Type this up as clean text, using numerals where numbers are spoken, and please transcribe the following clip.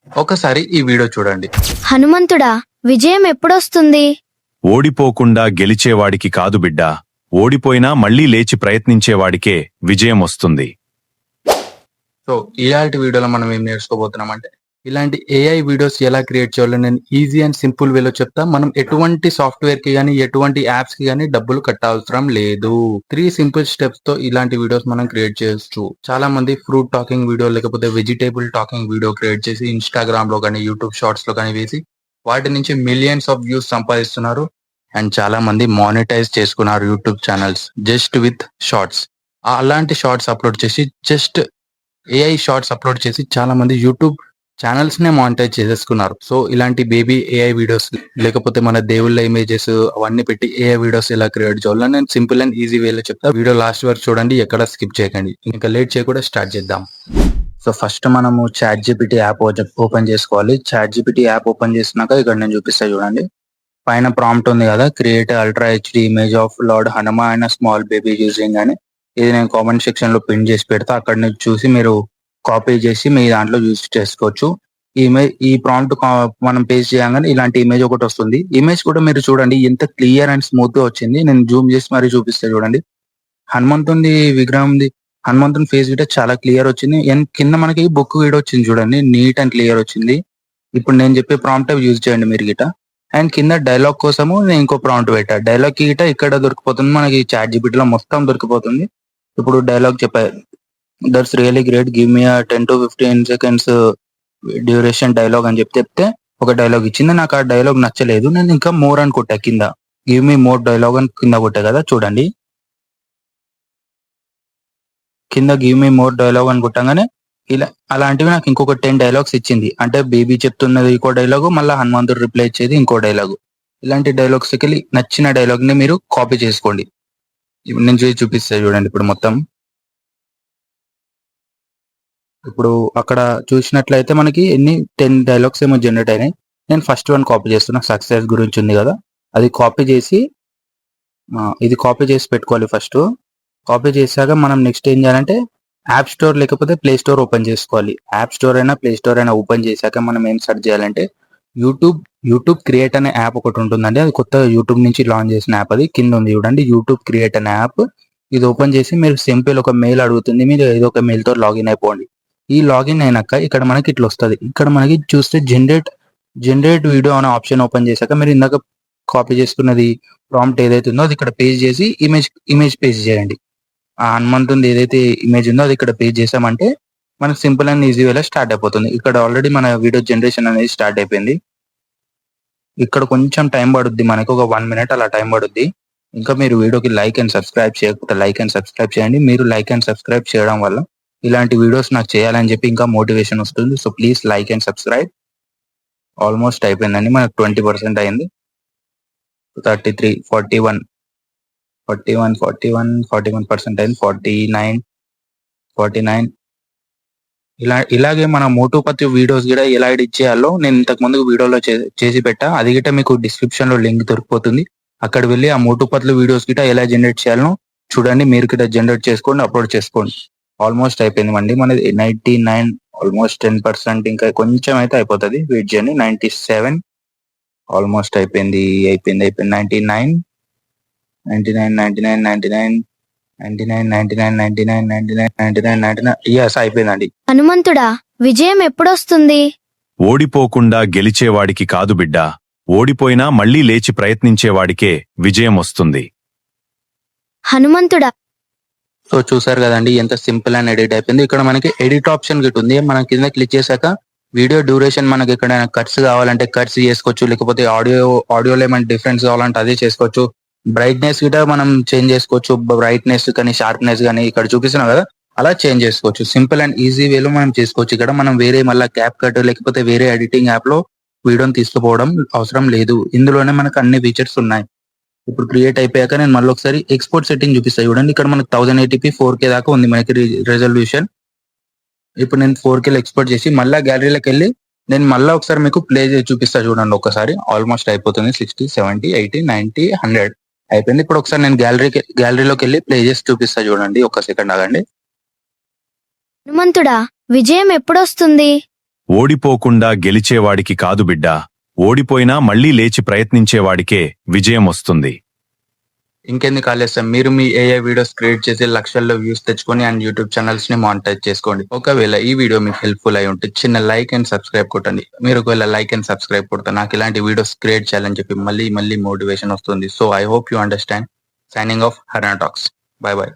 ఒకసారి ఈ వీడియో చూడండి. హనుమంతుడా, విజయం ఎప్పుడొస్తుంది? ఓడిపోకుండా గెలిచేవాడికి కాదు బిడ్డా, ఓడిపోయినా మళ్లీ లేచి ప్రయత్నించేవాడికే విజయం వస్తుంది. సో ఇలాంటి వీడియోలో మనం ఏం నేర్చుకోబోతున్నామంటే, ఇలాంటి ఏఐ వీడియోస్ ఎలా క్రియేట్ చేయాలో నేను ఈజీ అండ్ సింపుల్ వేలో చెప్తా. మనం ఎటువంటి సాఫ్ట్వేర్ కి కానీ ఎటువంటి యాప్స్ కి కానీ డబ్బులు కట్టాల్సిన లేదు. 3 సింపుల్ స్టెప్స్ తో ఇలాంటి వీడియోస్ మనం క్రియేట్ చేయొచ్చు. చాలా మంది ఫ్రూట్ టాకింగ్ వీడియో లేకపోతే వెజిటేబుల్ టాకింగ్ వీడియో క్రియేట్ చేసి ఇన్స్టాగ్రామ్ లో కానీ యూట్యూబ్ షార్ట్స్ లో కానీ వేసి వాటి నుంచి మిలియన్స్ ఆఫ్ వ్యూస్ సంపాదిస్తున్నారు. అండ్ చాలా మంది మానిటైజ్ చేసుకున్నారు YouTube channels just with shorts. అలాంటి షార్ట్స్ అప్లోడ్ చేసి జస్ట్ ఏఐ షార్ట్స్ అప్లోడ్ చేసి చాలా మంది యూట్యూబ్ ఛానల్స్ నే మానిటైజ్ చేసేసుకున్నారు. సో ఇలాంటి బేబీ ఏఐ వీడియోస్ లేకపోతే మన దేవుళ్ళ ఇమేజెస్ అవన్నీ పెట్టి ఏఐ వీడియోస్ ఎలా క్రియేట్ చేయాలో నేను సింపుల్ అండ్ ఈజీ వేలో చెప్తా. వీడియో లాస్ట్ వరకు చూడండి, ఎక్కడ స్కిప్ చేయకండి. ఇంకా లేట్ చేయకుండా స్టార్ట్ చేద్దాం. సో ఫస్ట్ మనము ChatGPT యాప్ ఓపెన్ చేసుకోవాలి. ChatGPT యాప్ ఓపెన్ చేసినాక ఇక్కడ నేను చూపిస్తా చూడండి. పైన ప్రాంప్ట్ ఉంది కదా, create ultra HD image of lord Hanuma and small baby using అని. ఇది నేను కామెంట్ సెక్షన్ లో పిన్ చేసి పెడతా. అక్కడ నుంచి చూసి మీరు కాపీ చేసి మీ దాంట్లో యూజ్ చేసుకోవచ్చు. ఈ ప్రాంప్ట్ మనం పేస్ట్ చేయగానే ఇలాంటి ఇమేజ్ ఒకటి వస్తుంది. ఇమేజ్ కూడా మీరు చూడండి ఎంత క్లియర్ అండ్ స్మూత్ గా వచ్చింది. నేను జూమ్ చేసి మరీ చూపిస్తా చూడండి. హనుమంతుని విగ్రహం ఉంది, హనుమంతుని ఫేస్ గిట చాలా క్లియర్ వచ్చింది. కింద మనకి బుక్ గిట వచ్చింది చూడండి, నీట్ అండ్ క్లియర్ వచ్చింది. ఇప్పుడు నేను చెప్పే ప్రాంప్ట్ యూజ్ చేయండి మీరు గిట. అండ్ కింద డైలాగ్ కోసము నేను ఇంకో ప్రాంప్ట్ పెట్టా. డైలాగ్ గిట ఇక్కడ దొరికిపోతుంది, మనకి ChatGPT లో మొత్తం దొరికిపోతుంది. ఇప్పుడు డైలాగ్ చెప్పారు, that's really great, give me 10 to 15 seconds duration dialogue అని చెప్తే ఒక డైలాగ్ ఇచ్చింది. నాకు ఆ డైలాగ్ నచ్చలేదు, నేను ఇంకా మోర్ అని కొట్టా. కింద గివ్ మీ మోర్ డైలాగ్ అని కింద కొట్టా కదా చూడండి. కింద గివ్ మీ మోర్ డైలాగ్ అని కొట్టగానే ఇలా అలాంటివి నాకు ఇంకొక 10 డైలాగ్స్ ఇచ్చింది. అంటే బేబీ చెప్తున్నది ఇంకో డైలాగు, మళ్ళీ హనుమంతుడు రిప్లై ఇచ్చేది ఇంకో డైలాగు. ఇలాంటి డైలాగ్స్ కి నచ్చిన డైలాగ్ ని మీరు కాపీ చేసుకోండి. ఇప్పుడు నేను చూపిస్తా చూడండి. ఇప్పుడు మొత్తం ఇప్పుడు అక్కడ చూసినట్లయితే మనకి 10 డైలాగ్స్ ఏమో జనరేట్ అయినాయి. నేను ఫస్ట్ వన్ కాపీ చేస్తున్నా, సక్సెస్ గురించి ఉంది కదా, అది కాపీ చేసి ఇది కాపీ చేసి పెట్టుకోవాలి. ఫస్ట్ కాపీ చేశాక మనం నెక్స్ట్ ఏం చేయాలంటే యాప్ స్టోర్ లేకపోతే ప్లే స్టోర్ ఓపెన్ చేసుకోవాలి. యాప్ స్టోర్ అయినా ప్లే స్టోర్ అయినా ఓపెన్ చేశాక మనం ఏం సెర్చ్ చేయాలంటే యూట్యూబ్ క్రియేట్ అనే యాప్ ఒకటి ఉంటుందండి. అది కొత్త యూట్యూబ్ నుంచి లాంచ్ చేసిన యాప్. అది కింద ఉంది చూడండి, యూట్యూబ్ క్రియేట్ అనే యాప్. ఇది ఓపెన్ చేసి మీరు సింపుల్ ఒక మెయిల్ అడుగుతుంది, మీరు ఏదో ఒక మెయిల్ తో లాగిన్ అయిపోండి. ఈ లాగిన్ అయినాక ఇక్కడ మనకి ఇట్లా వస్తుంది. ఇక్కడ మనకి చూస్తే జనరేట్ వీడియో అనే ఆప్షన్ ఓపెన్ చేశాక మీరు ఇందాక కాపీ చేసుకున్నది ప్రాంప్ట్ ఏదైతే ఉందో అది ఇక్కడ పేస్ట్ చేసి ఇమేజ్ పేస్ట్ చేయండి. ఆ హనుమంతుంది ఏదైతే ఇమేజ్ ఉందో అది ఇక్కడ పేస్ట్ చేసామంటే మనకు సింపుల్ అండ్ ఈజీ వేలో స్టార్ట్ అయిపోతుంది. ఇక్కడ ఆల్రెడీ మన వీడియో జనరేషన్ అనేది స్టార్ట్ అయిపోయింది. ఇక్కడ కొంచెం టైం పడుద్ది, మనకు ఒక 1 minute అలా టైం పడుద్ది. ఇంకా మీరు వీడియోకి లైక్ అండ్ సబ్స్క్రైబ్ చేయకపోతే లైక్ అండ్ సబ్స్క్రైబ్ చేయండి. మీరు లైక్ అండ్ సబ్స్క్రైబ్ చేయడం వల్ల ఇలాంటి వీడియోస్ నాకు చేయాలని చెప్పి ఇంకా మోటివేషన్ వస్తుంది. So please like and subscribe. Almost అయిపోయిందండి, మనకు 20% అయింది. 33, 41, 41% అయింది. 49. ఇలాగే మన మోటుపతి వీడియోస్ కూడా ఎలా ఎడిట్ చేయాలో నేను ఇంతకు ముందు వీడియోలో చేసి పెట్టా. అది గిట్ట మీకు డిస్క్రిప్షన్ లో లింక్ దొరికిపోతుంది. అక్కడ వెళ్ళి ఆ మోటుపత్లు వీడియోస్ గిట్ట ఎలా జనరేట్ చేయాలో చూడండి. మీరు గిట్ట జనరేట్ చేసుకోండి, అప్లోడ్ చేసుకోండి. ఆల్మోస్ట్ అయిపోయింది అండి మనది 99, ఆల్మోస్ట్ 10%. ఇంకా కొంచెం అయితే అయిపోతుంది, వెయిట్ చేయండి. 97 ఆల్మోస్ట్ అయిపోయింది. 99. ఎస్ అయిపోయిందండి. హనుమంతుడా, విజయం ఎప్పుడొస్తుంది? ఓడిపోకుండా గెలిచేవాడికి కాదు బిడ్డా, ఓడిపోయినా మళ్లీ లేచి ప్రయత్నించేవాడికే విజయం వస్తుంది. హనుమంతుడా, సో చూసారు కదండి ఎంత సింపుల్ అండ్ ఎడిట్ అయిపోయింది. ఇక్కడ మనకి ఎడిట్ ఆప్షన్ గిట్ ఉంది. మనం కింద క్లిక్ చేశాక వీడియో డ్యూరేషన్ మనకి ఎక్కడైనా కట్స్ కావాలంటే కట్స్ చేసుకోవచ్చు, లేకపోతే ఆడియోలో ఏమైనా డిఫరెన్స్ కావాలంటే అదే చేసుకోవచ్చు. బ్రైట్నెస్ గిట మనం చేంజ్ చేసుకోవచ్చు, బ్రైట్నెస్ కానీ షార్ప్నెస్ కానీ ఇక్కడ చూపిస్తున్నాం కదా అలా చేంజ్ చేసుకోవచ్చు. సింపుల్ అండ్ ఈజీ వేలో మనం చేసుకోవచ్చు. ఇక్కడ మనం వేరే మళ్ళీ క్యాప్ కట్ లేకపోతే వేరే ఎడిటింగ్ యాప్ లో వీడియోని తీసుకుపోవడం అవసరం లేదు. ఇందులోనే మనకు అన్ని ఫీచర్స్ ఉన్నాయి. ఇప్పుడు క్రియేట్ అయిపోయాక నేను మళ్ళీ ఒకసారి ఎక్స్పోర్ట్ సెట్టింగ్ చూపిస్తాను చూడండి. ఇక్కడ మనకి 1080p 4K దాకా ఉంది మనకి రెజల్యూషన్. ఇప్పుడు నేను 4K ఎక్స్పోర్ట్ చేసి మళ్ళీ గ్యాలరీలోకి వెళ్ళి నేను మళ్ళీ ఒకసారి మీకు ప్లే చేసి చూపిస్తా చూడండి. ఒకసారి ఆల్మోస్ట్ అయిపోతుంది. 60, 70, 80, 90, 100 అయిపోయింది. ఇప్పుడు ఒకసారి నేను గ్యాలరీలోకి వెళ్ళి ప్లే చేసి చూపిస్తా చూడండి. ఒక సెకండ్ ఆగండి. హనుమంతుడా, విజయం ఎప్పుడొస్తుంది? ఓడిపోకుండా గెలిచేవాడికి కాదు బిడ్డా, ఓడిపోయినా మళ్లీ లేచి ప్రయత్నించేవాడికే విజయం వస్తుంది. ఇంకెందుకు ఆలస్యం, మీరు మీ ఏఐ వీడియోస్ క్రియేట్ చేసి లక్షల్లో వ్యూస్ తెచ్చుకొని అండ్ యూట్యూబ్ ఛానల్స్ ని మానిటైజ్ చేసుకోండి. ఒకవేళ ఈ వీడియో మీకు హెల్ప్ఫుల్ అయి ఉంటే చిన్న లైక్ అండ్ సబ్స్క్రైబ్ కొట్టండి. మీరు ఒకవేళ లైక్ అండ్ సబ్స్క్రైబ్ కొడితే నాకు ఇలాంటి వీడియోస్ క్రియేట్ చేయాలని చెప్పి మళ్ళీ మళ్ళీ మోటివేషన్ వస్తుంది. So I hope you understand. Signing off Harna talks. Bye by.